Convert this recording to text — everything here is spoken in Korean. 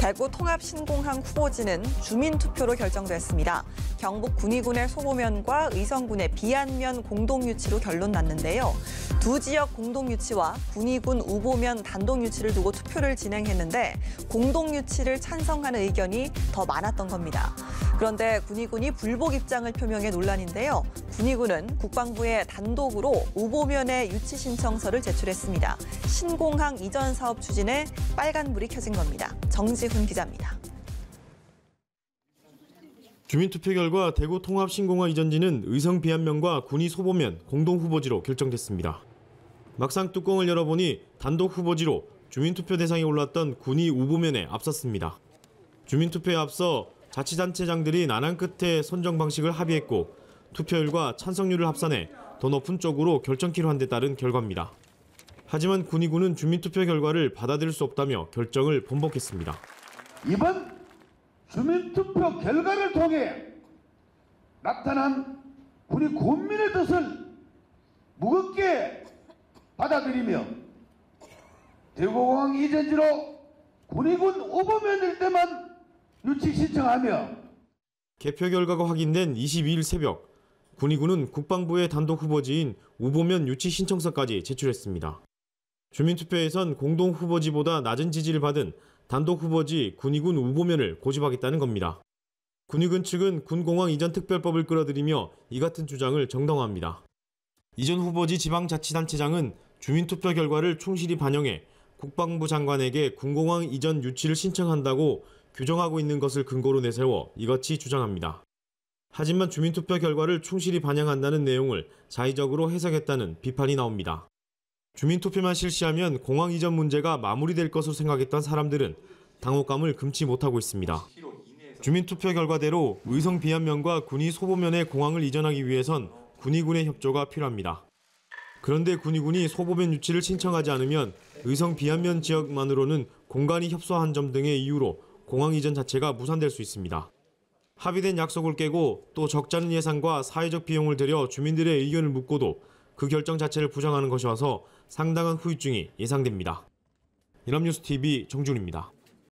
대구 통합신공항 후보지는 주민투표로 결정됐습니다. 경북 군위군의 소보면과 의성군의 비안면 공동유치로 결론 났는데요. 두 지역 공동유치와 군위군 우보면 단독유치를 두고 투표를 진행했는데 공동유치를 찬성하는 의견이 더 많았던 겁니다. 그런데 군위군이 불복 입장을 표명해 논란인데요. 군위군은 국방부에 단독으로 우보면의 유치 신청서를 제출했습니다. 신공항 이전 사업 추진에 빨간불이 켜진 겁니다. 정지훈 기자입니다. 주민투표 결과 대구 통합신공항 이전지는 의성 비안면과 군위 소보면 공동후보지로 결정됐습니다. 막상 뚜껑을 열어보니 단독 후보지로 주민투표 대상에 올랐던 군위 우보면에 앞섰습니다. 주민투표에 앞서 자치단체장들이 난항 끝에 선정 방식을 합의했고 투표율과 찬성률을 합산해 더 높은 쪽으로 결정키로 한 데 따른 결과입니다. 하지만 군위군은 주민투표 결과를 받아들일 수 없다며 결정을 번복했습니다. 이번 주민투표 결과를 통해 나타난 우리 국민의 뜻을 무겁게 받아들이며 대구공항 이전지로 군위군 우보면일 때만 유치 신청하며 개표 결과가 확인된 22일 새벽 군위군은 국방부의 단독 후보지인 우보면 유치 신청서까지 제출했습니다. 주민투표에선 공동 후보지보다 낮은 지지를 받은 단독 후보지 군위군 우보면을 고집하겠다는 겁니다. 군위군 측은 군공항 이전 특별법을 끌어들이며 이 같은 주장을 정당화합니다. 이전 후보지 지방자치단체장은 주민투표 결과를 충실히 반영해 국방부 장관에게 군공항 이전 유치를 신청한다고 규정하고 있는 것을 근거로 내세워 이같이 주장합니다. 하지만 주민투표 결과를 충실히 반영한다는 내용을 자의적으로 해석했다는 비판이 나옵니다. 주민투표만 실시하면 공항 이전 문제가 마무리될 것으로 생각했던 사람들은 당혹감을 금치 못하고 있습니다. 주민투표 결과대로 의성 비안면과 군위 소보면의 공항을 이전하기 위해선 군위군의 협조가 필요합니다. 그런데 군위군이 소보면 유치를 신청하지 않으면 의성 비안면 지역만으로는 공간이 협소한 점 등의 이유로 공항 이전 자체가 무산될 수 있습니다. 합의된 약속을 깨고 또 적지 않은 예산과 사회적 비용을 들여 주민들의 의견을 묻고도 그 결정 자체를 부정하는 것이어서 상당한 후유증이 예상됩니다. 연합뉴스TV 정준입니다.